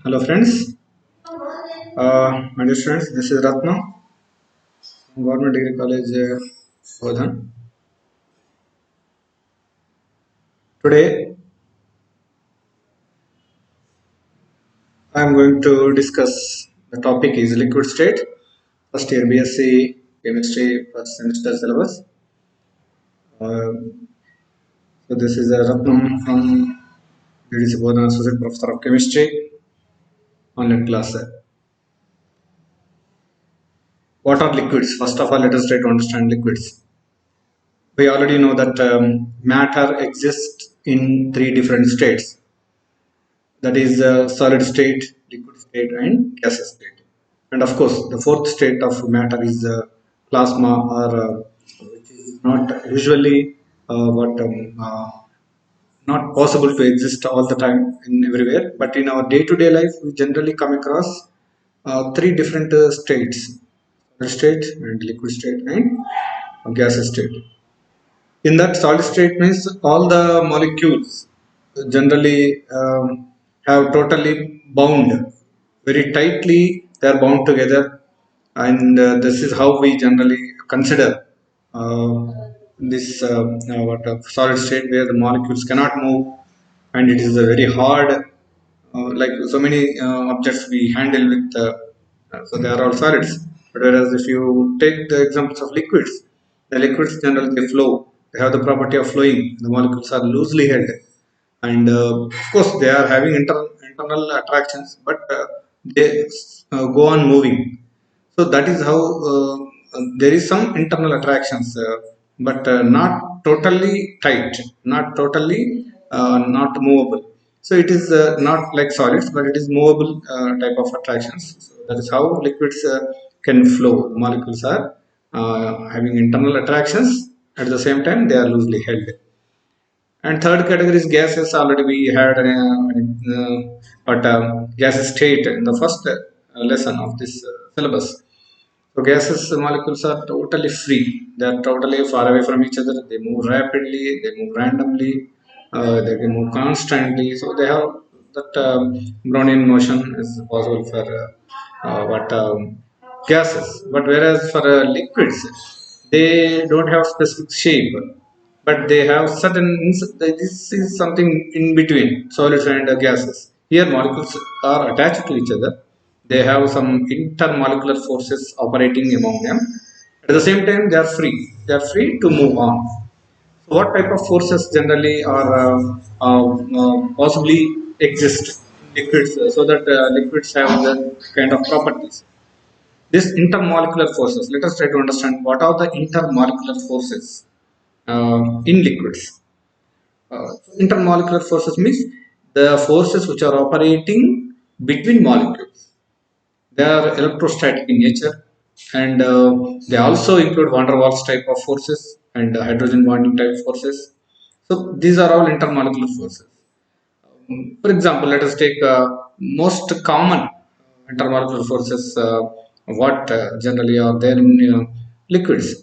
Hello friends, my dear friends, this is Ratna from Government Degree College, Bodhan. Today I am going to discuss the topic is liquid state, first year BSc Chemistry first semester syllabus. Uh, so this is Ratnam from DDC Bodhan, Associate Professor of Chemistry, online class. What are liquids? First of all, let us try to understand liquids. We already know that matter exists in three different states, that is solid state, liquid state, and gaseous state. And of course, the fourth state of matter is plasma, or which is not usually what not possible to exist all the time in everywhere. But in our day-to-day life, we generally come across three different states: solid state, and liquid state, and gaseous state. In that solid state means all the molecules generally have totally bound very tightly. They are bound together, and this is how we generally consider uh, this what solid state, where the molecules cannot move, and it is a very hard, like so many objects we handle with. So they are all solids. But whereas if you take the examples of liquids, the liquids generally they flow. They have the property of flowing. The molecules are loosely held, and of course they are having internal attractions, but they go on moving. So that is how there is some internal attractions, but not totally tight, not totally not movable. So it is not like solids, but it is movable type of attractions. So that is how liquids can flow. Molecules are having internal attractions. At the same time, they are loosely held. And third category is gases. Already we had but gases state in the first lesson of this syllabus. So gases molecules are totally free. They are totally far away from each other. They move rapidly. They move randomly. They can move constantly. So they have that Brownian motion is possible for what gases. But whereas for liquids, they don't have specific shape, but they have certain. This is something in between solids and gases. Here molecules are attached to each other. They have some intermolecular forces operating among them. At the same time, they are free to move on. So what type of forces generally are possibly exist in liquids, so that liquids have the kind of properties? These intermolecular forces, let us try to understand what are the intermolecular forces in liquids. Intermolecular forces means the forces which are operating between molecules. They are electrostatic in nature, and they also include van der Waals type of forces and hydrogen bonding type forces. So these are all intermolecular forces. For example, let us take most common intermolecular forces, what generally are there in liquids.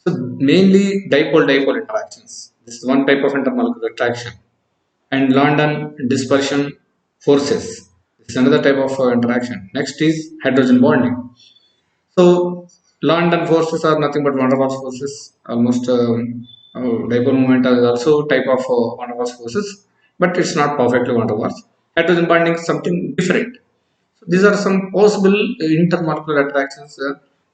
So mainly dipole-dipole interactions. This is one type of intermolecular attraction. And London dispersion forces. This is another type of interaction. Next is hydrogen bonding. So London forces are nothing but van der Waals forces. Almost dipole moment is also type of van der Waals forces, but it's not perfectly van der Waals. Hydrogen bonding is something different. So these are some possible intermolecular attractions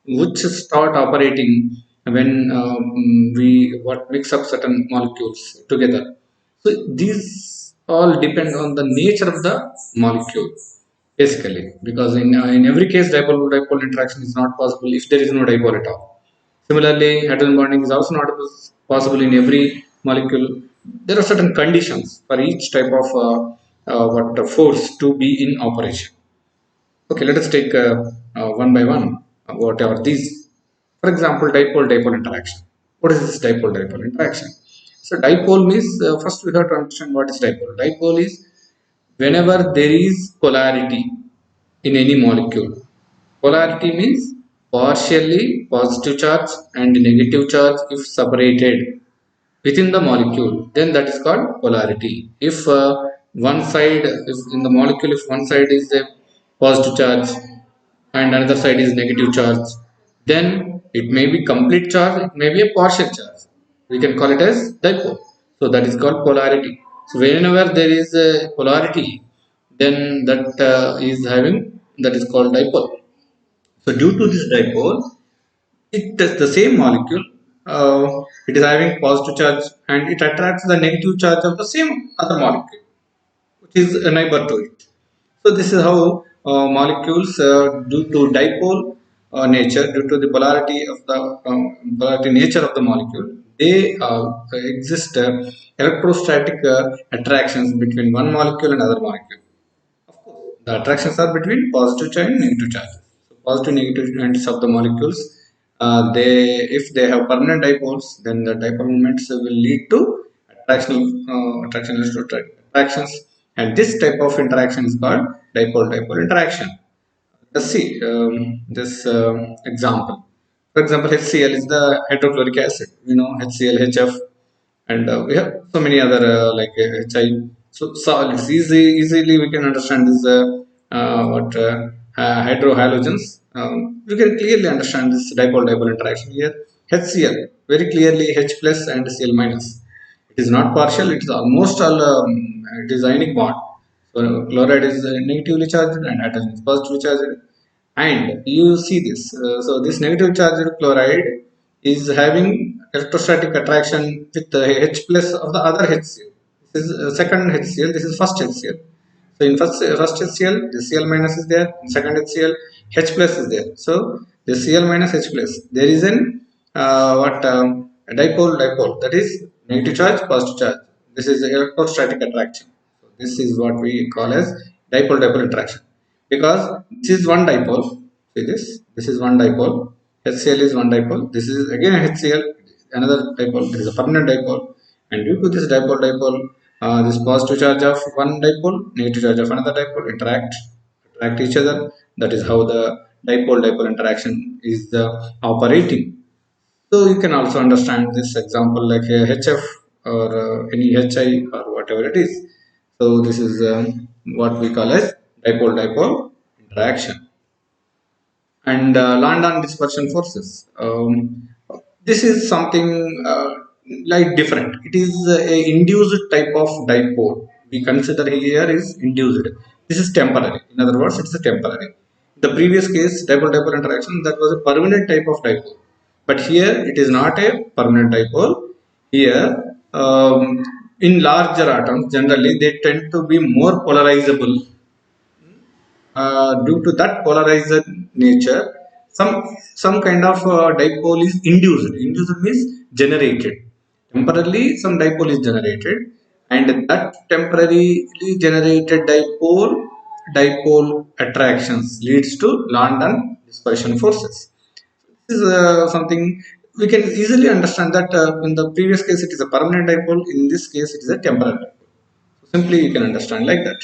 which start operating when we what mix up certain molecules together. So these all depend on the nature of the molecule, basically, because in every case dipole dipole interaction is not possible if there is no dipole at all. Similarly, hydrogen bonding is also not possible in every molecule. There are certain conditions for each type of what force to be in operation. Okay, let us take one by one whatever these. For example, dipole dipole interaction. What is this dipole dipole interaction? So dipole means, first we have to understand what is dipole. Dipole is whenever there is polarity in any molecule. Polarity means partially positive charge and negative charge if separated within the molecule, then that is called polarity. If one side is in the molecule, if one side is a positive charge and another side is negative charge, then it may be complete charge, it may be a partial charge. We can call it as dipole. So that is called polarity. So whenever there is a polarity, then that is having, that is called dipole. So due to this dipole, it is the same molecule. It is having positive charge and it attracts the negative charge of the same other molecule, which is a neighbor to it. So this is how molecules, due to dipole nature, due to the polarity of the polarity nature of the molecule, they exist electrostatic attractions between one molecule and other molecule. Of course, the attractions are between positive charge and negative charges. So positive negative ends of the molecules, they, if they have permanent dipoles, then the dipole moments will lead to attraction electrostatic attractions, and this type of interaction is called dipole-dipole interaction. Let's see this example. For example, HCl is the hydrochloric acid. We know HCl, HF, and we have so many other HI. So it's easily we can understand this what hydrohalogens. We can clearly understand this dipole-dipole interaction here. HCl very clearly H plus and Cl minus. It is not partial. It is almost all. It is ionic bond. So chloride is negatively charged and hydrogen is positively charged. And you see this. So this negative charged chloride is having electrostatic attraction with the H plus of the other HCl. This is second HCl. This is first HCl. So in first HCl, the Cl minus is there. In second HCl, H plus is there. So the Cl minus H plus. There is an a dipole. That is negative charge, positive charge. This is electrostatic attraction. So this is what we call as dipole-dipole interaction, because this is one dipole. See this. This is one dipole. HCl is one dipole. This is again HCl, another dipole. There is a permanent dipole, and due to this dipole-dipole, this positive charge of one dipole, negative charge of another dipole attract each other. That is how the dipole-dipole interaction is operating. So you can also understand this example like a HF or any HI or whatever it is. So this is what we call as dipole-dipole interaction. And Landon dispersion forces. This is something like different. It is a induced type of dipole. We consider here is induced. This is temporary. In other words, it's a temporary. The previous case, dipole-dipole interaction, that was a permanent type of dipole. But here it is not a permanent dipole. Here, in larger atoms, generally they tend to be more polarizable. Due to that polarized nature, some kind of dipole is induced. Induced means generated. Temporarily, some dipole is generated, and that temporarily generated dipole attractions leads to Landon dispersion forces. This is something we can easily understand that in the previous case it is a permanent dipole. In this case, it is a temporary dipole. So simply you can understand like that.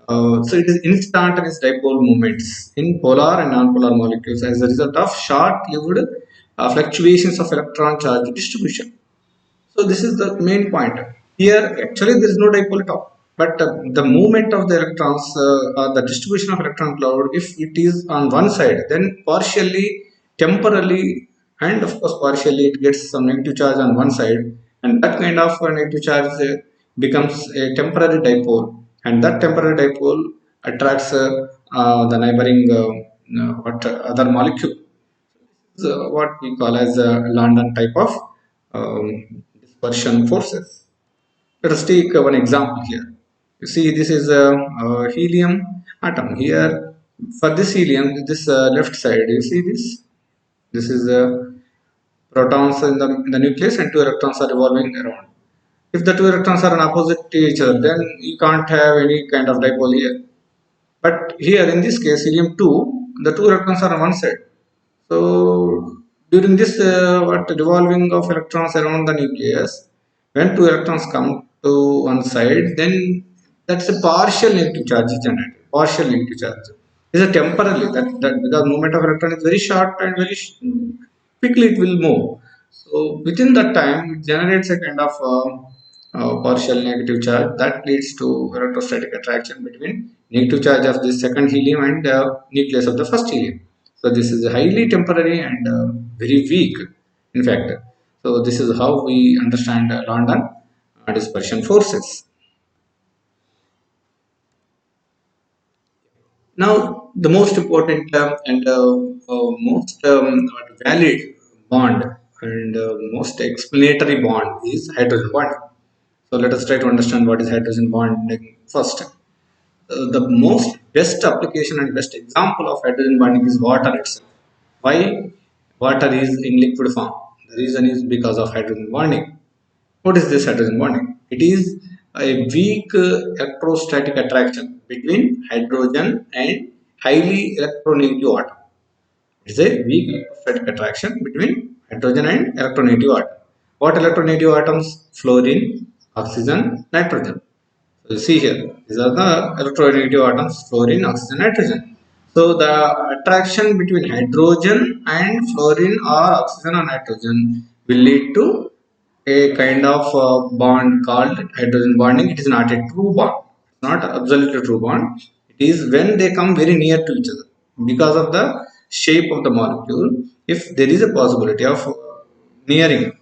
So it is instantaneous dipole moments in polar and non-polar molecules as a result of short-lived fluctuations of electron charge distribution. So this is the main point. Here, actually, there is no dipole at all. But the movement of the electrons or the distribution of electron cloud, if it is on one side, then partially, temporarily, and of course partially, it gets some negative charge on one side, and that kind of negative charge becomes a temporary dipole, and that temporary dipole attracts the neighboring other molecule. This is what we call as a Landon type of dispersion forces. Let us take one example here. You see, this is a helium atom. Here, for this helium, this left side, you see this? This is protons in the nucleus and two electrons are revolving around. If the two electrons are on opposite to each other, then you can't have any kind of dipole here. But here, in this case, helium 2, the two electrons are on one side. So during this revolving of electrons around the nucleus, when two electrons come to one side, then that's a partial negative charge is generated. Partial negative charge. This is a temporarily that because movement of electron is very short and very quickly it will move. So within that time, it generates a kind of partial negative charge, that leads to electrostatic attraction between negative charge of the second helium and the nucleus of the first helium. So this is highly temporary and very weak, in fact. So this is how we understand London dispersion forces. Now, the most important and most valid bond and most explanatory bond is hydrogen bond. So let us try to understand what is hydrogen bonding first. The most best application and best example of hydrogen bonding is water itself. Why water is in liquid form? The reason is because of hydrogen bonding. What is this hydrogen bonding? It is a weak electrostatic attraction between hydrogen and highly electronegative atom. It is a weak electrostatic attraction between hydrogen and electronegative atom. What electronegative atoms? Fluorine, oxygen, nitrogen. So you see here, these are the electronegative atoms, fluorine, oxygen, nitrogen. So the attraction between hydrogen and fluorine or oxygen or nitrogen will lead to a kind of bond called hydrogen bonding. It is not a true bond. It's not absolutely true bond. It is when they come very near to each other because of the shape of the molecule. If there is a possibility of nearing,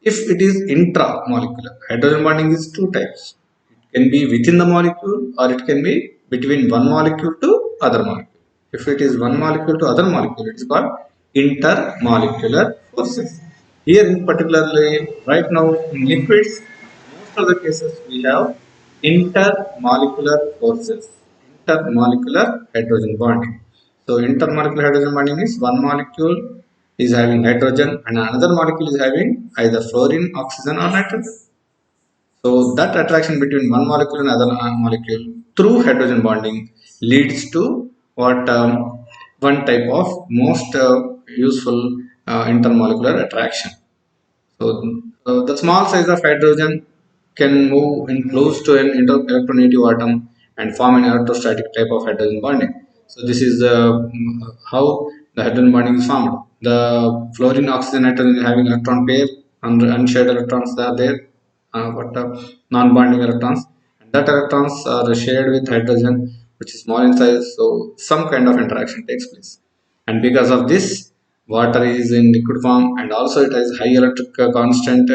if it is intramolecular, hydrogen bonding is two types. It can be within the molecule or it can be between one molecule to other molecule. If it is one molecule to other molecule, it is called intermolecular forces. Here in particularly, right now in liquids, most of the cases we have intermolecular forces, intermolecular hydrogen bonding. So intermolecular hydrogen bonding is one molecule is having hydrogen and another molecule is having either fluorine, oxygen or nitrogen. So that attraction between one molecule and other molecule through hydrogen bonding leads to what one type of most useful intermolecular attraction. So the small size of hydrogen can move in close to an electronegative atom and form an electrostatic type of hydrogen bonding. So this is how the hydrogen bonding is formed. The fluorine, oxygen, nitrogen is having electron pair, and unshared electrons are there, but non-bonding electrons. And that electrons are shared with hydrogen, which is small in size. So some kind of interaction takes place, and because of this, water is in liquid form and also it has high electric constant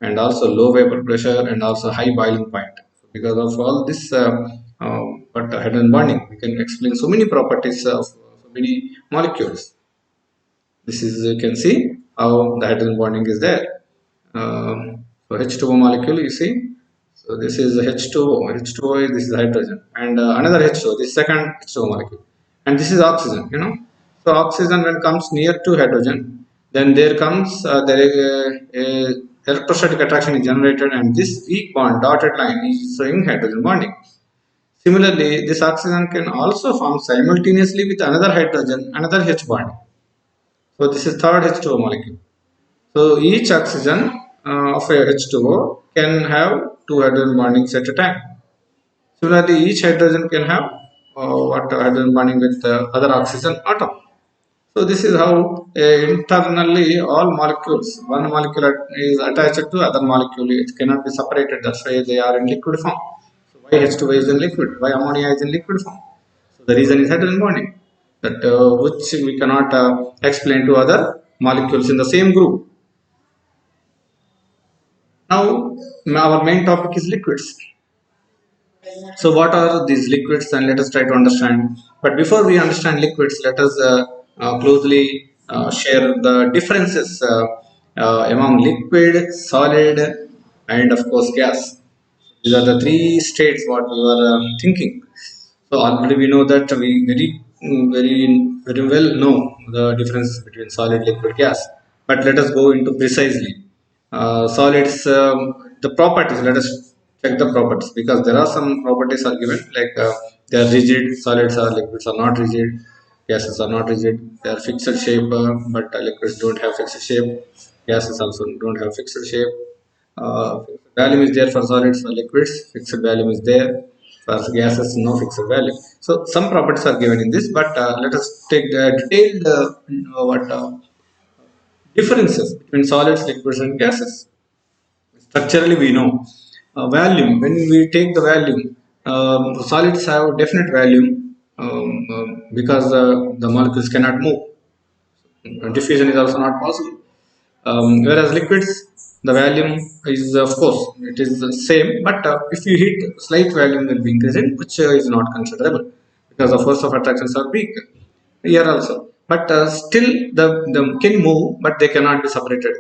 and also low vapor pressure and also high boiling point. So because of all this but hydrogen bonding, we can explain so many properties of so many molecules. This is, you can see how the hydrogen bonding is there. So H2O molecule, you see, so this is H2O. H2O is, this is hydrogen, and another H2O, this second H2O molecule, and this is oxygen. You know, so oxygen when comes near to hydrogen, then there comes there is a electrostatic attraction is generated, and this weak bond dotted line is showing hydrogen bonding. Similarly, this oxygen can also form simultaneously with another hydrogen, another H bond. So this is third H2O molecule. So each oxygen of a H2O can have two hydrogen bondings at a time. Similarly, each hydrogen can have what hydrogen bonding with other oxygen atom. So this is how internally all molecules, one molecule is attached to other molecule. It cannot be separated. That's why they are in liquid form. So why H2O is in liquid? Why ammonia is in liquid form? So the reason is hydrogen bonding, that which we cannot explain to other molecules in the same group. Now, our main topic is liquids. So, what are these liquids? And let us try to understand. But before we understand liquids, let us closely share the differences among liquid, solid, and of course gas. These are the three states what we were thinking. So already we know that we very well know the difference between solid, liquid, gas. But let us go into precisely solids. The properties. Let us check the properties because there are some properties are given like they are rigid. Solids or liquids are not rigid. Gases are not rigid. They are fixed shape, but liquids don't have fixed shape. Gases also don't have fixed shape. Fixed volume is there for solids. For liquids, fixed volume is there. For gases, no fixed value. So some properties are given in this, but let us take the detailed what differences between solids, liquids, and gases. Structurally, we know. volume, when we take the volume, solids have definite volume, because the molecules cannot move. Diffusion is also not possible. Whereas liquids, the volume is, of course, it is the same, but if you hit, slight volume will be increasing, which is not considerable because the force of attractions are weak here also. But still, the can move, but they cannot be separated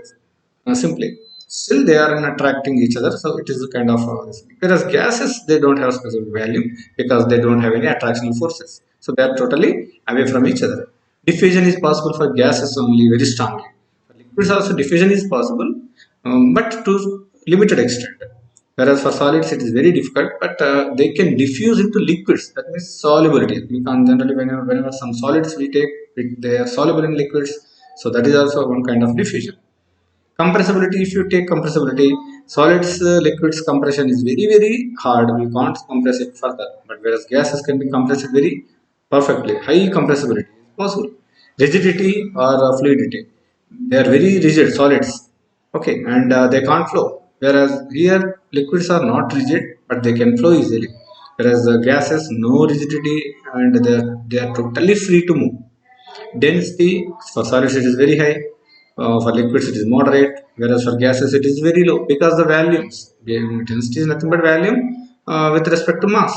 simply. Still, they are in attracting each other, so it is a kind of whereas gases, they don't have specific value because they don't have any attractional forces, so they are totally away from each other. Diffusion is possible for gases only very strongly. For liquids also diffusion is possible, but to limited extent. Whereas for solids it is very difficult, but they can diffuse into liquids. That means solubility. We can generally, whenever some solids we take, they are soluble in liquids, so that is also one kind of diffusion. Compressibility, if you take compressibility, solids, liquids compression is very very hard, we can't compress it further, but whereas gases can be compressed very perfectly, high compressibility is possible. Rigidity or fluidity, they are very rigid solids, okay, and they can't flow, whereas here liquids are not rigid but they can flow easily, whereas the gases no rigidity and they are totally free to move. Density for solids it is very high, for liquids it is moderate, whereas for gases it is very low because the volumes, density is nothing but volume with respect to mass.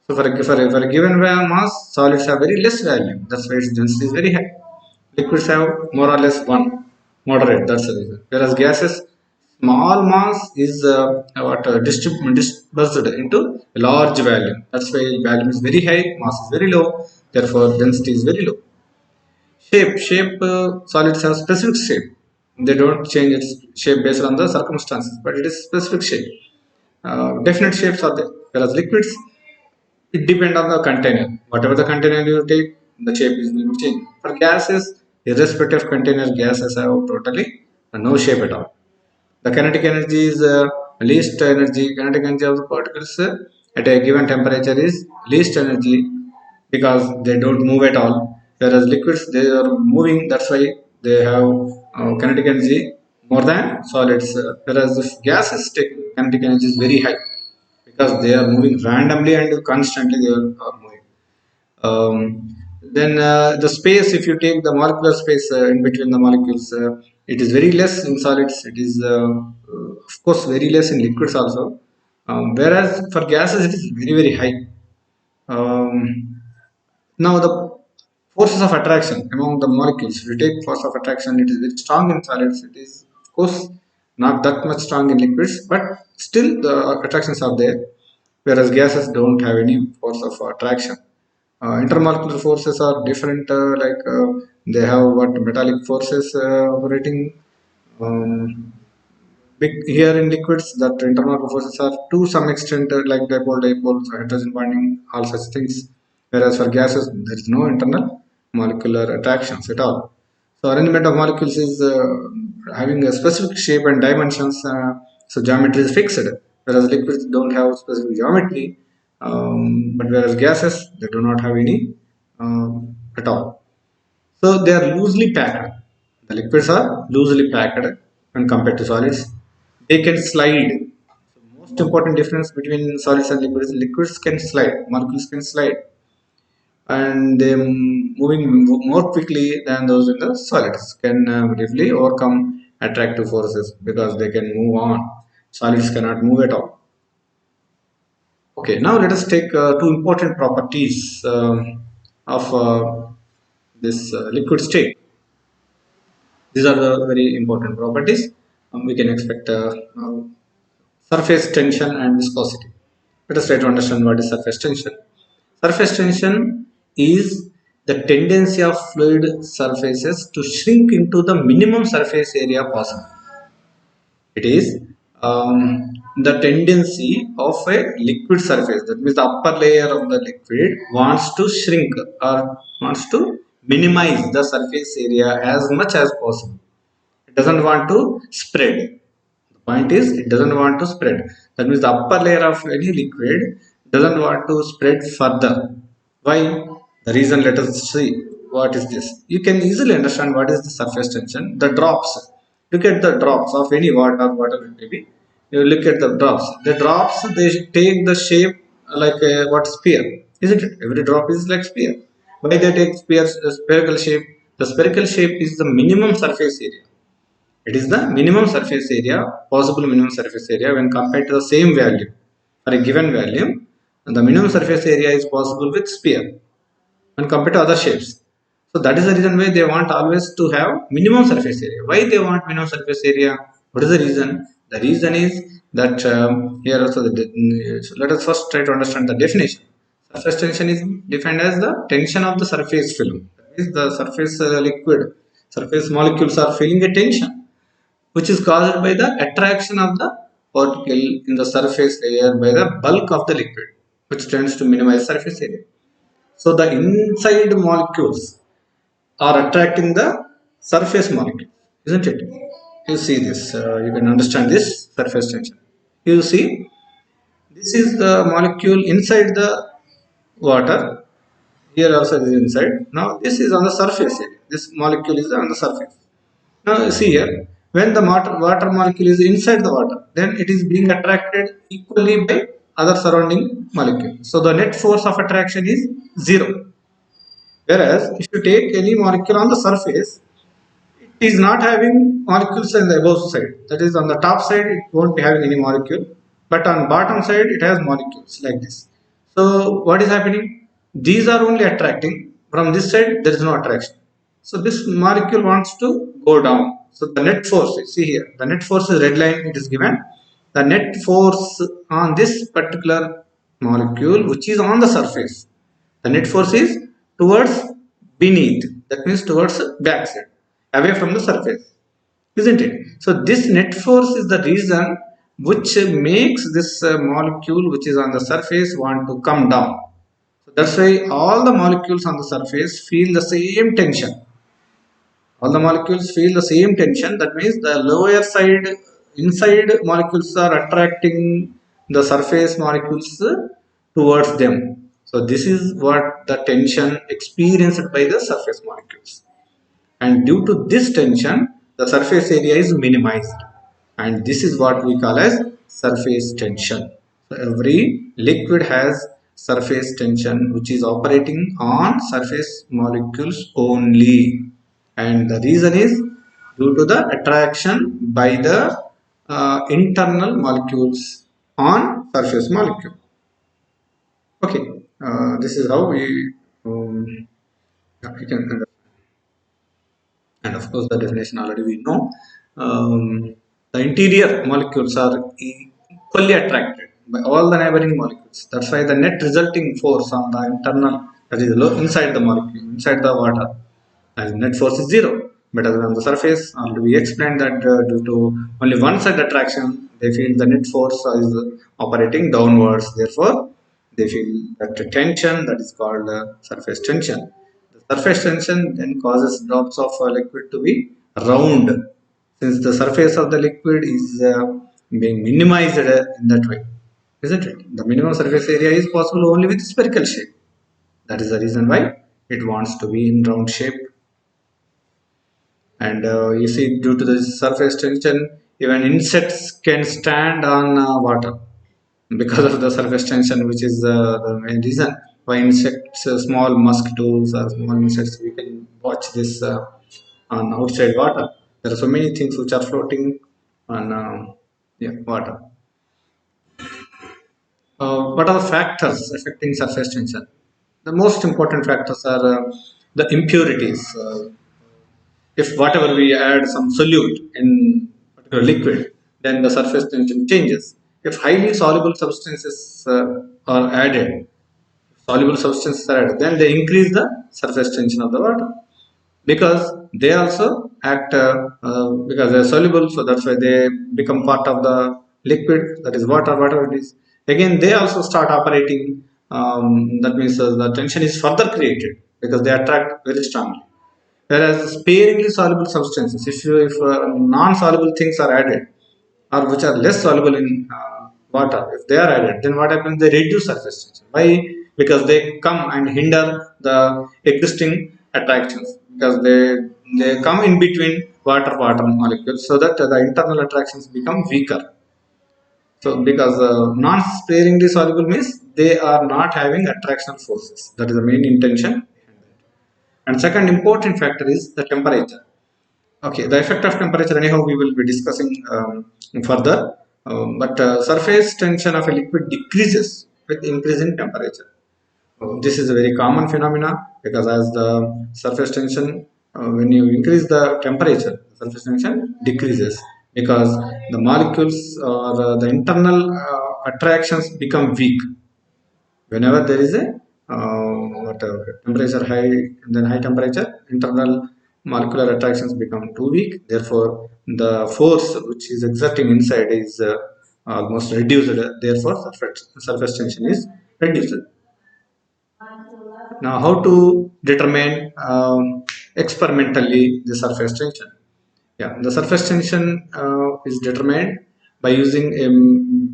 So for a given mass, solids have very less value. That's why its density is very high. Liquids have more or less one, moderate. That's the reason. Whereas gases, small mass is dispersed into a large volume. That's why volume is very high, mass is very low. Therefore, density is very low. Shape, solids have specific shape. They don't change its shape based on the circumstances, but it is specific shape. Definite shapes are there. Whereas liquids, it depends on the container. Whatever the container you take, the shape is will be changed. For gases, irrespective of container, gases have totally no shape at all. The kinetic energy is least energy. Kinetic energy of the particles at a given temperature is least energy because they don't move at all. Whereas liquids, they are moving. That's why they have kinetic energy more than solids. Whereas if gases take kinetic energy is very high because they are moving randomly and constantly they are moving. Then the space, if you take the molecular space in between the molecules, it is very less in solids. It is of course very less in liquids also. Whereas for gases it is very very high. Now the forces of attraction among the molecules. If you take force of attraction, it is very strong in solids. It is of course not that much strong in liquids, but still the attractions are there. Whereas gases don't have any force of attraction. Intermolecular forces are different, they have what metallic forces operating. Um, Here in liquids, that intermolecular forces are to some extent like dipoles, hydrogen bonding, all such things. Whereas for gases, there is no internal molecular attractions at all. So arrangement of molecules is having a specific shape and dimensions. So geometry is fixed, whereas liquids don't have specific geometry. But whereas gases, they do not have any at all. So they are loosely packed. The liquids are loosely packed when compared to solids. They can slide. So most important difference between solids and liquids: liquids can slide, molecules can slide, and they moving more quickly than those in the solids. Can briefly overcome attractive forces because they can move on. Solids cannot move at all. Okay, now let us take two important properties of this liquid state. These are the very important properties. We can expect surface tension and viscosity. Let us try to understand what is surface tension. Surface tension is the tendency of fluid surfaces to shrink into the minimum surface area possible. It is the tendency of a liquid surface. That means the upper layer of the liquid wants to shrink or wants to minimize the surface area as much as possible. It doesn't want to spread. The point is, it doesn't want to spread. That means the upper layer of any liquid doesn't want to spread further. Why? The reason, let us see. What is this? You can easily understand what is the surface tension. The drops. Look at the drops of any water, whatever it may be. you look at the drops. The drops, they take the shape like a what sphere, isn't it? Every drop is like sphere. Why they take spherical shape? The spherical shape is the minimum surface area. It is the minimum surface area, possible minimum surface area when compared to the same value for a given value. And the minimum surface area is possible with sphere when compared to other shapes. So that is the reason why they want always to have minimum surface area. Why they want minimum surface area? What is the reason? The reason is that here also so let us first try to understand the definition. Surface tension is defined as the tension of the surface film. That is the surface liquid, surface molecules are feeling a tension which is caused by the attraction of the particle in the surface layer by the bulk of the liquid, which tends to minimize surface area. So the inside molecules are attracting the surface molecule, isn't it? You see this, you can understand this surface tension. You see, this is the molecule inside the water. Here also is inside. Now this is on the surface area. This molecule is on the surface. Now see here, when the water molecule is inside the water, then it is being attracted equally by other surrounding molecule. So the net force of attraction is zero. Whereas if you take any molecule on the surface, it is not having molecules on the above side. That is on the top side, it won't be having any molecule, but on bottom side, it has molecules like this. So what is happening? These are only attracting. From this side, there is no attraction. So this molecule wants to go down. So the net force, see here, the net force is red line, it is given. The net force on this particular molecule, which is on the surface, the net force is towards beneath, that means towards backside, away from the surface, isn't it? So this net force is the reason which makes this molecule which is on the surface want to come down. So that's why all the molecules on the surface feel the same tension. All the molecules feel the same tension. That means the lower side inside molecules are attracting the surface molecules towards them. So this is what the tension experienced by the surface molecules, and due to this tension the surface area is minimized, and this is what we call as surface tension. So every liquid has surface tension which is operating on surface molecules only, and the reason is due to the attraction by the internal molecules on surface molecule. Okay, this is how we can understand. And of course the definition already we know. The interior molecules are equally attracted by all the neighboring molecules. That's why the net resulting force on the internal, that is inside the molecule, inside the water, and net force is zero. But as on the surface, already we explained that due to only one side attraction, they feel the net force is operating downwards. Therefore they feel that tension, that is called surface tension. The surface tension then causes drops of liquid to be round, since the surface of the liquid is being minimized in that way, isn't it? The minimum surface area is possible only with spherical shape. That is the reason why it wants to be in round shape. And you see, due to the surface tension, even insects can stand on water because of the surface tension, which is the main reason why insects, small mosquitoes or small insects, we can watch this on outside water. There are so many things which are floating on yeah, water. What are the factors affecting surface tension? The most important factors are the impurities. If whatever we add some solute in particular liquid, then the surface tension changes. If highly soluble substances are added, then they increase the surface tension of the water, because they also act because they are soluble, so that's why they become part of the liquid, that is water, whatever it is. Again, they also start operating. That means the tension is further created because they attract very strongly. Whereas sparingly soluble substances, if non-soluble things are added, or which are less soluble in water, if they are added, then what happens? They reduce surface tension. Why? Because they come and hinder the existing attractions, because they come in between water molecules, so that the internal attractions become weaker. So because non-sparingly soluble means they are not having attractional forces. That is the main intention. And second important factor is the temperature. Okay, the effect of temperature anyhow we will be discussing further. But surface tension of a liquid decreases with increasing temperature. This is a very common phenomena because as the surface tension, when you increase the temperature, surface tension decreases because the molecules or the internal attractions become weak. Whenever there is a temperature high, then high temperature, internal molecular attractions become too weak. Therefore the force which is exerting inside is almost reduced. Therefore surface tension is reduced. Now how to determine experimentally the surface tension? Yeah, the surface tension is determined by using a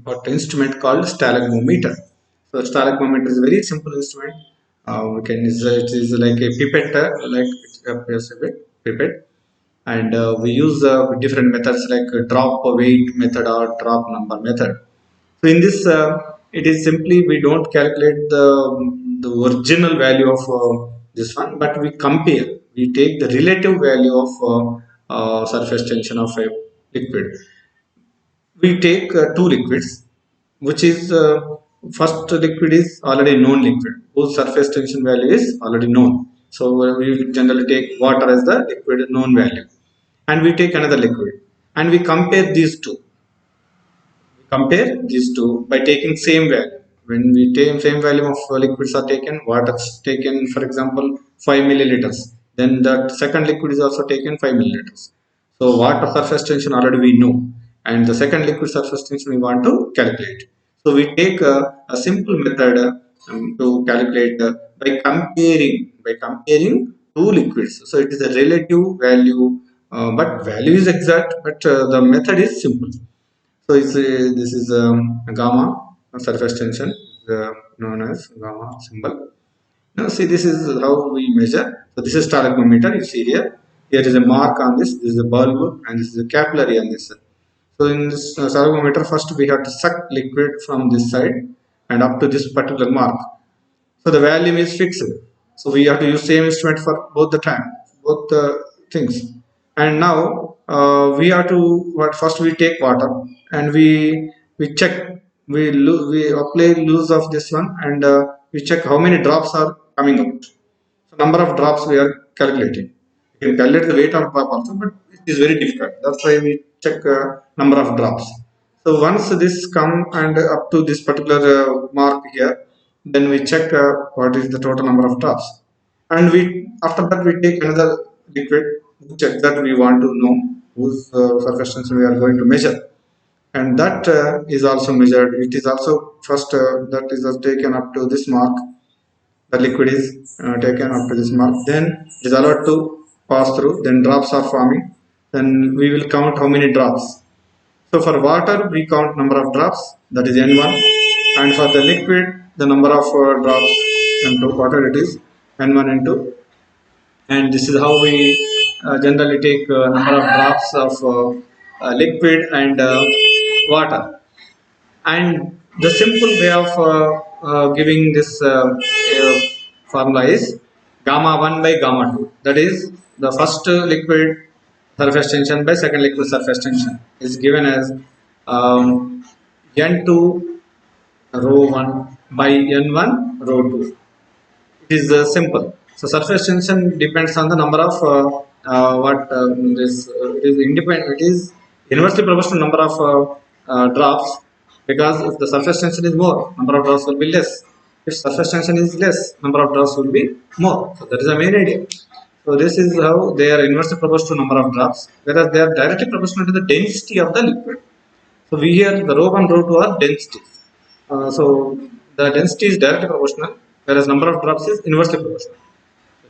what instrument called stalagmometer. So stalagmometer is a very simple instrument. We can it is like a pipette, like it appears a bit pipette, and we use different methods like drop weight method or drop number method. So in this, it is simply we don't calculate the original value of this one, but we compare. We take the relative value of surface tension of a liquid. We take two liquids, which is first liquid is already known liquid, whose surface tension value is already known. So we generally take water as the liquid known value, and we take another liquid, and we compare these two. Compare these two by taking same value. When we take same value of liquids are taken, water is taken for example 5 milliliters, then that second liquid is also taken 5 milliliters. So water surface tension already we know, and the second liquid surface tension we want to calculate. So we take a simple method to calculate by comparing two liquids. So it is a relative value, but value is exact, but the method is simple. So this is gamma surface tension, known as gamma symbol. Now see, this is how we measure. So this is stalagmometer. You see here. Here is a mark on this. This is a bulb, and this is a capillary on this. So in this stalagmometer, first we have to suck liquid from this side and up to this particular mark. So the value is fixed. So we have to use same instrument for both the time, both the things. And now we have to what first we take water and we check, we apply loose of this one, and we check how many drops are coming out. So number of drops we are calculating. You can calculate the weight of drop also, but it is very difficult. That's why we check number of drops. So once this come and up to this particular mark here, then we check what is the total number of drops, and we after that we take another liquid, check that we want to know whose surface tension we are going to measure, and that is also measured. It is also first that is taken up to this mark. The liquid is taken up to this mark, then it is allowed to pass through, then drops are forming, then we will count how many drops. So for water we count number of drops, that is n1, and for the liquid the number of drops into water, it is n1 into, and this is how we generally take number of drops of liquid and water. And the simple way of giving this formula is gamma 1 by gamma 2. That is the first liquid surface tension by second liquid surface tension is given as n2 rho 1 by n1 rho 2. It is simple. So surface tension depends on the number of what this it is independent. It is inversely proportional number of drops, because if the surface tension is more, number of drops will be less. If surface tension is less, number of drops will be more. So that is the main idea. So this is how they are inversely proportional to number of drops, whereas they are directly proportional to the density of the liquid. So we here the rho 1, rho 2 are densities. So the density is directly proportional, whereas number of drops is inversely proportional.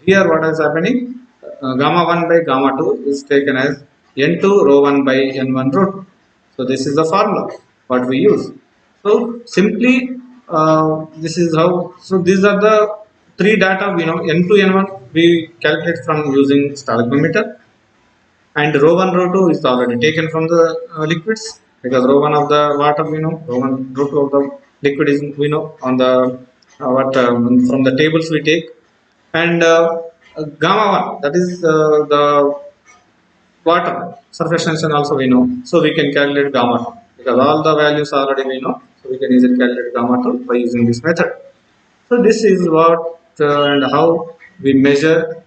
Here what is happening? Gamma 1 by gamma 2 is taken as n2 rho 1 by n1 rho 2. So this is the formula what we use. So simply this is how. So these are the three data we know. N2 n1 we calculate from using stalagmometer, and rho 1 rho 2 is already taken from the liquids, because rho 1 of the water we know, rho 2 of the liquid is we know on the what from the tables we take, and gamma 1, that is the water surface tension also we know, so we can calculate gamma 2 because all the values already we know, so we can easily calculate gamma 2 by using this method. So this is what and how we measure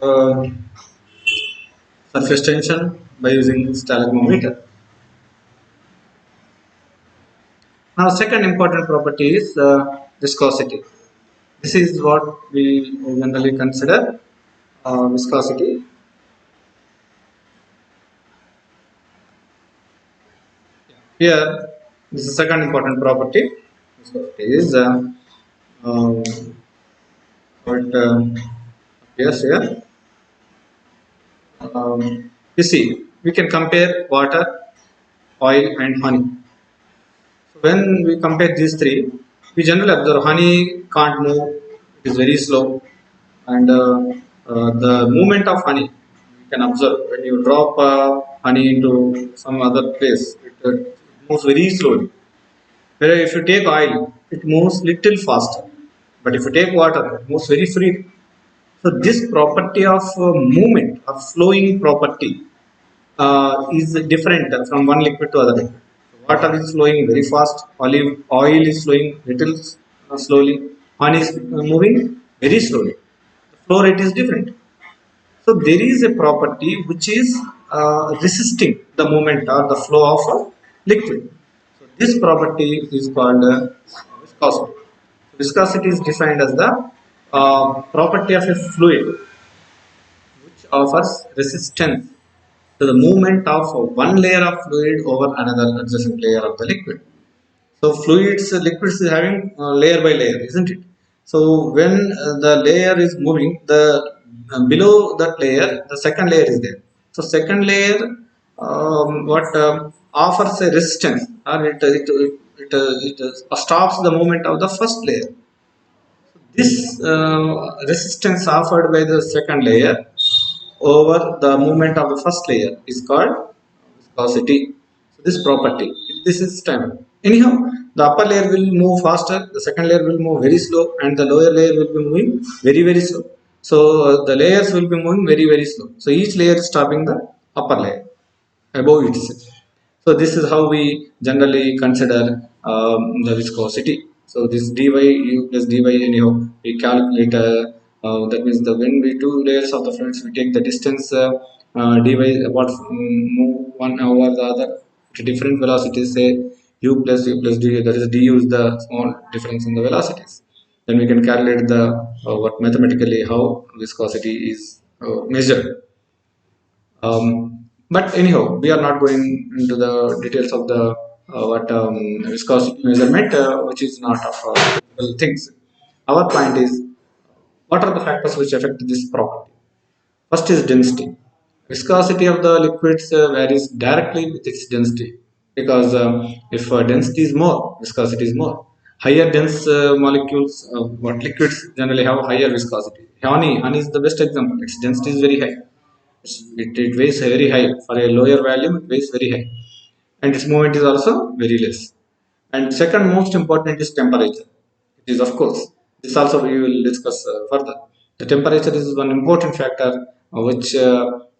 uh, surface tension by using stalagmometer. Now, second important property is viscosity. This is what we generally consider viscosity. Here, this is second important property. Viscosity is um, what appears here. You see, we can compare water, oil, and honey. So when we compare these three, we generally observe honey can't move; it is very slow, and the movement of honey you can observe when you drop honey into some other place, it moves very slowly. Whereas if you take oil, it moves little faster, but if you take water, it moves very free. So this property of movement, of flowing property, is different from one liquid to other liquid. Water is flowing very fast, olive oil is flowing little slowly, honey is moving very slowly. The flow rate is different. So there is a property which is resisting the movement or the flow of a liquid. So this property is called viscosity. Viscosity is defined as the property of a fluid which offers resistance to the movement of one layer of fluid over another adjacent layer of the liquid. So fluids, liquids is having layer by layer, isn't it? So when the layer is moving, the below that layer, the second layer is there. So second layer, what offers a resistance, or it stops the movement of the first layer. This resistance offered by the second layer over the movement of the first layer is called viscosity. So this property, this is time. Anyhow, the upper layer will move faster, the second layer will move very slow, and the lower layer will be moving very slow. So the layers will be moving very slow. So each layer is stopping the upper layer above itself. So this is how we generally consider the viscosity. So this dy u plus dy anyhow we calculate. That means the when we do layers of the fluids, we take the distance dy what move one over the other at different velocities. Say u plus du. That is du is the small difference in the velocities. Then we can calculate the what mathematically how viscosity is measured. But anyhow, we are not going into the details of the what viscosity measurement, which is not of things. Our point is, what are the factors which affect this property? First is density. Viscosity of the liquids varies directly with its density, because if density is more, viscosity is more. Higher dense molecules, what liquids generally have higher viscosity. Honey is the best example. Its density is very high. It weighs very high. For a lower volume, it weighs very high, and its movement is also very less. And second most important is temperature. It is, of course, this also we will discuss further. The temperature is one important factor which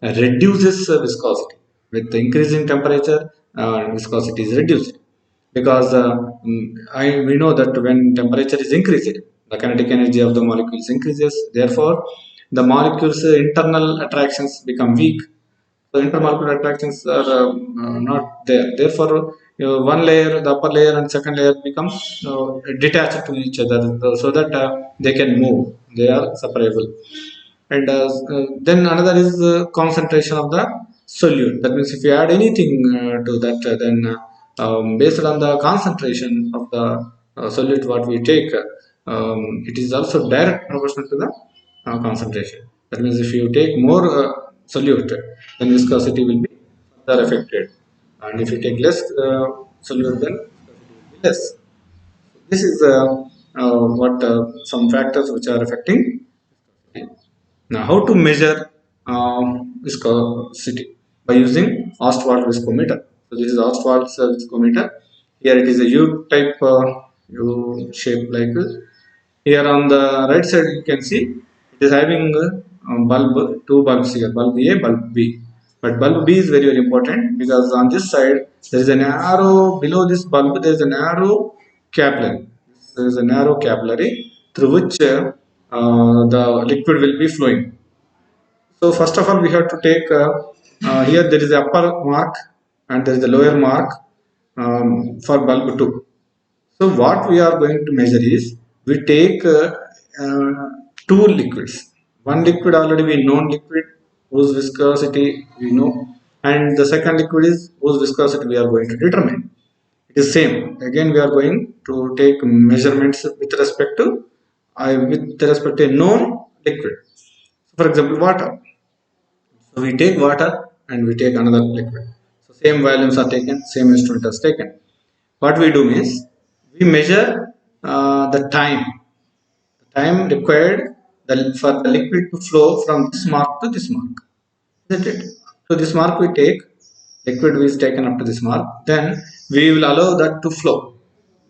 reduces viscosity. With the increasing temperature, viscosity is reduced, because we know that when temperature is increased, the kinetic energy of the molecules increases. Therefore, the molecules' internal attractions become weak. So intermolecular attractions are not there. Therefore, one layer, the upper layer and second layer become detached to each other, so that they can move. They are separable. And then another is concentration of the solute. That means if you add anything to that, then based on the concentration of the solute what we take, it is also direct proportional to the concentration. That means if you take more solute, then viscosity will be further affected, and if you take less solute, then viscosity will be less. This is what some factors which are affecting viscosity. Now, how to measure viscosity? By using Ostwald viscometer. So this is Ostwald's viscometer. Here it is a U type U shape like. Here on the right side you can see it is having two bulbs here, bulb A, bulb B. But bulb B is very very important because on this side there is an arrow below this bulb. There is an arrow capillary. There is a narrow capillary through which the liquid will be flowing. So first of all, we have to take here there is a upper mark and there is a lower mark for bulb 2. So what we are going to measure is we take two liquids. One liquid already we known liquid whose viscosity we know, and the second liquid is whose viscosity we are going to determine. It is same. Again, we are going to take measurements with respect to a known liquid. For example, water. So we take water and we take another liquid. So same volumes are taken, same instrument is taken. What we do is we measure the time required for the liquid to flow from this mark to this mark. Isn't it? So this mark we take, liquid is taken up to this mark, then we will allow that to flow.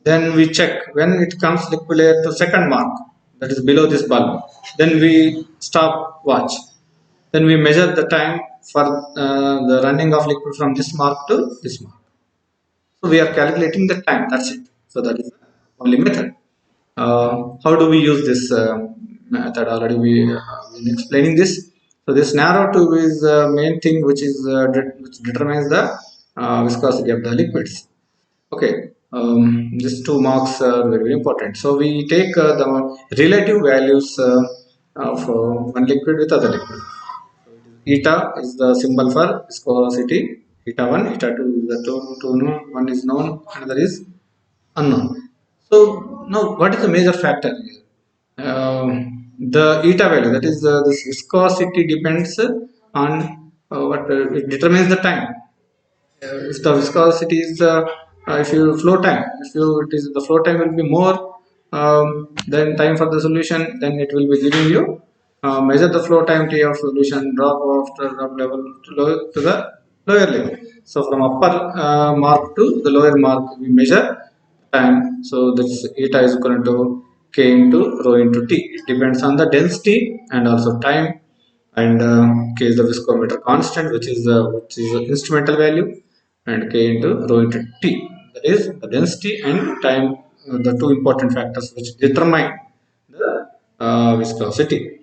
Then we check when it comes liquid layer to second mark, that is below this bulb. Then we stop watch. Then we measure the time for the running of liquid from this mark to this mark. So we are calculating the time. That's it. So that is the only method. How do we use this method? Already we been explaining this. So this narrow tube is the main thing which determines the viscosity of the liquids. Okay, these two marks are very, very important. So we take the relative values of one liquid with other liquid. Eta is the symbol for viscosity. Eta 1, eta 2 is the two known. One is known, another is unknown. So now what is the major factor here? The eta value, that is this viscosity depends on what it determines the time. If the viscosity is if you flow time, if you it is the flow time will be more than time for the solution, then it will be giving you measure the flow time t of solution, drop after drop level to the lower level. So from upper mark to the lower mark we measure time. So this eta is equal to k into rho into t. It depends on the density and also time, and k is the viscometer constant, which is the instrumental value, and k into rho into t, that is the density and time, the two important factors which determine the viscosity.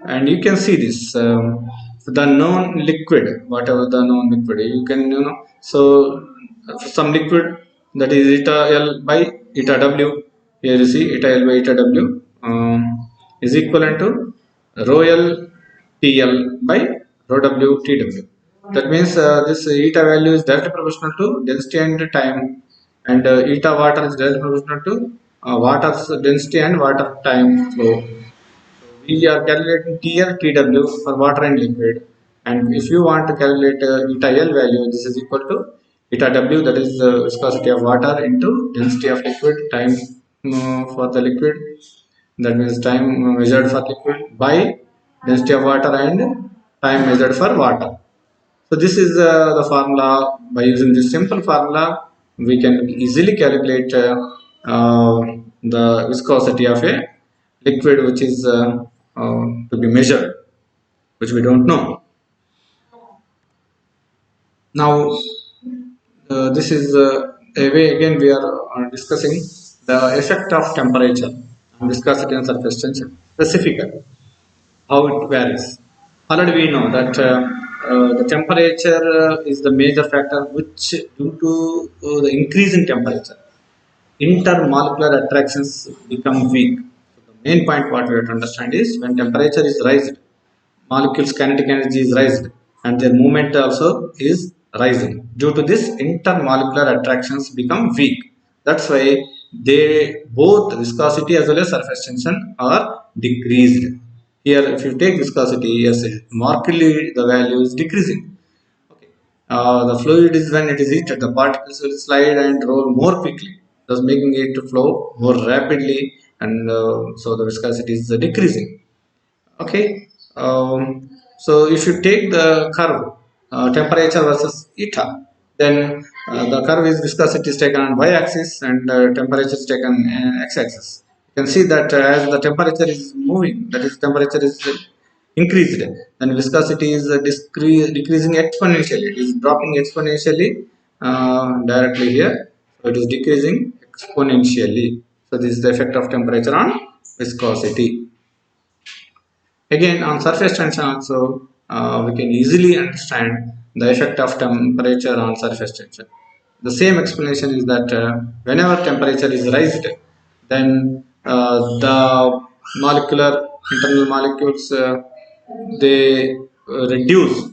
And you can see this the known liquid, whatever the known liquid, you can so some liquid, that is eta L by eta W. Here you see eta L by eta W is equivalent to rho L TL by rho W TW. That means this eta value is directly proportional to density and time, and eta water is directly proportional to water's density and water time flow. We are calculating TL TW for water and liquid, and if you want to calculate eta L value, this is equal to eta W, that is the viscosity of water, into density of liquid, time for the liquid, that means time measured for liquid, by density of water and time measured for water. So this is the formula. By using this simple formula, we can easily calculate the viscosity of a liquid which is to be measured, which we don't know. Now this is a way, again we are discussing the effect of temperature on viscosity and surface tension, specifically how it varies. Already we know that the temperature is the major factor which, due to the increase in temperature, intermolecular attractions become weak. So the main point what we have to understand is when temperature is raised, molecules kinetic energy is raised and their movement also is rising. Due to this, intermolecular attractions become weak. That's why they both viscosity as well as surface tension are decreased. Here if you take viscosity, yes, markedly the value is decreasing. Okay. The fluid is, when it is heated, the particles will slide and roll more quickly, thus making it to flow more rapidly, and so the viscosity is decreasing. Okay. So if you take the curve, temperature versus eta. Then the curve is viscosity is taken on y-axis and temperature is taken on x-axis. You can see that as the temperature is moving, that is temperature is increased, then viscosity is decreasing exponentially. It is dropping exponentially directly here. So it is decreasing exponentially. So this is the effect of temperature on viscosity. Again, on surface tension also, we can easily understand the effect of temperature on surface tension. The same explanation is that whenever temperature is raised, then the molecular internal molecules they reduce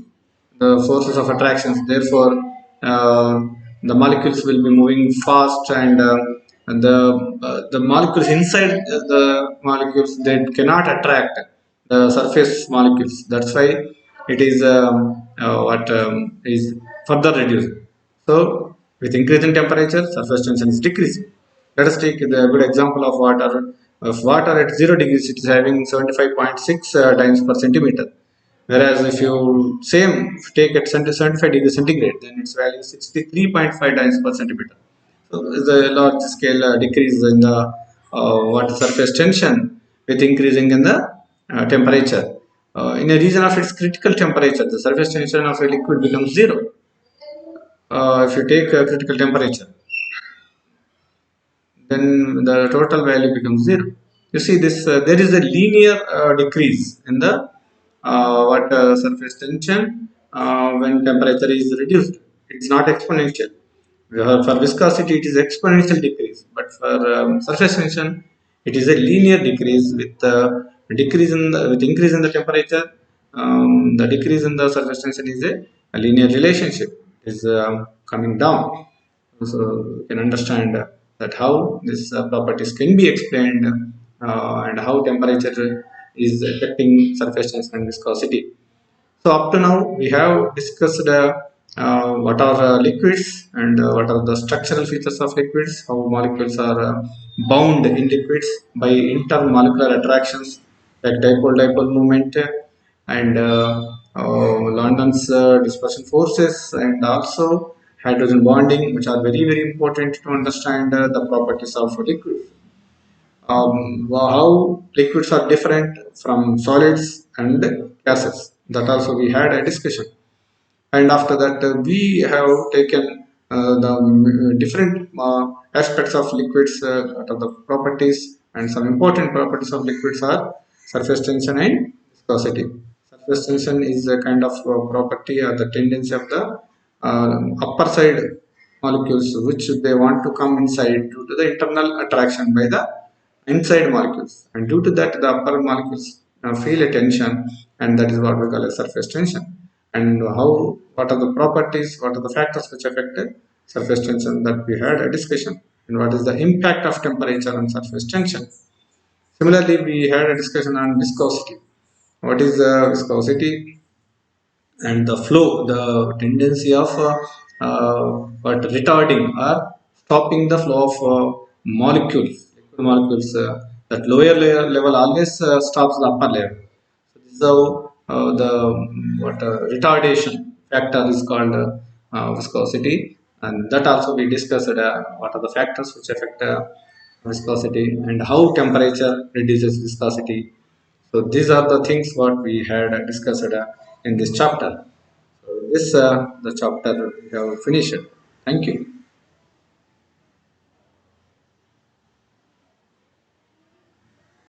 the forces of attractions. Therefore, the molecules will be moving fast, and the molecules inside the molecules they cannot attract the surface molecules. That's why it is what is further reduced. So, with increase in temperature, surface tension is decreasing. Let us take the good example of water. Of water at 0 degrees, it is having 75.6 times per centimeter. Whereas if you take at 75 degrees centigrade, then its value is 63.5 times per centimeter. So there is a large scale decrease in the water surface tension with increasing in the temperature. In a region of its critical temperature, the surface tension of a liquid becomes zero. If you take critical temperature, then the total value becomes zero. You see this, there is a linear decrease in the water surface tension when temperature is reduced. It's not exponential. For viscosity, it is exponential decrease, but for surface tension, it is a linear decrease with with increase in the temperature. The decrease in the surface tension is a linear relationship. It is coming down. So you can understand that how these properties can be explained and how temperature is affecting surface tension and viscosity. So up to now we have discussed what are liquids and what are the structural features of liquids, how molecules are bound in liquids by intermolecular attractions like dipole-dipole moment and London's dispersion forces, and also hydrogen bonding, which are very very important to understand the properties of liquids. How liquids are different from solids and gases. That also we had a discussion. And after that, we have taken the different aspects of liquids, what are the properties, and some important properties of liquids are surface tension and viscosity. Surface tension is a kind of property or the tendency of the upper side molecules which they want to come inside due to the internal attraction by the inside molecules, and due to that the upper molecules feel a tension, and that is what we call a surface tension. And how, what are the properties, what are the factors which affect surface tension, that we had a discussion, and what is the impact of temperature on surface tension. Similarly, we had a discussion on viscosity. What is viscosity? And the flow, the tendency of what retarding or stopping the flow of molecules, liquid molecules. That lower layer level always stops the upper layer. So this is how the what retardation factor is called viscosity, and that also we discussed what are the factors which affect viscosity and how temperature reduces viscosity. So these are the things what we had discussed in this chapter. So this the chapter we have finished. Thank you.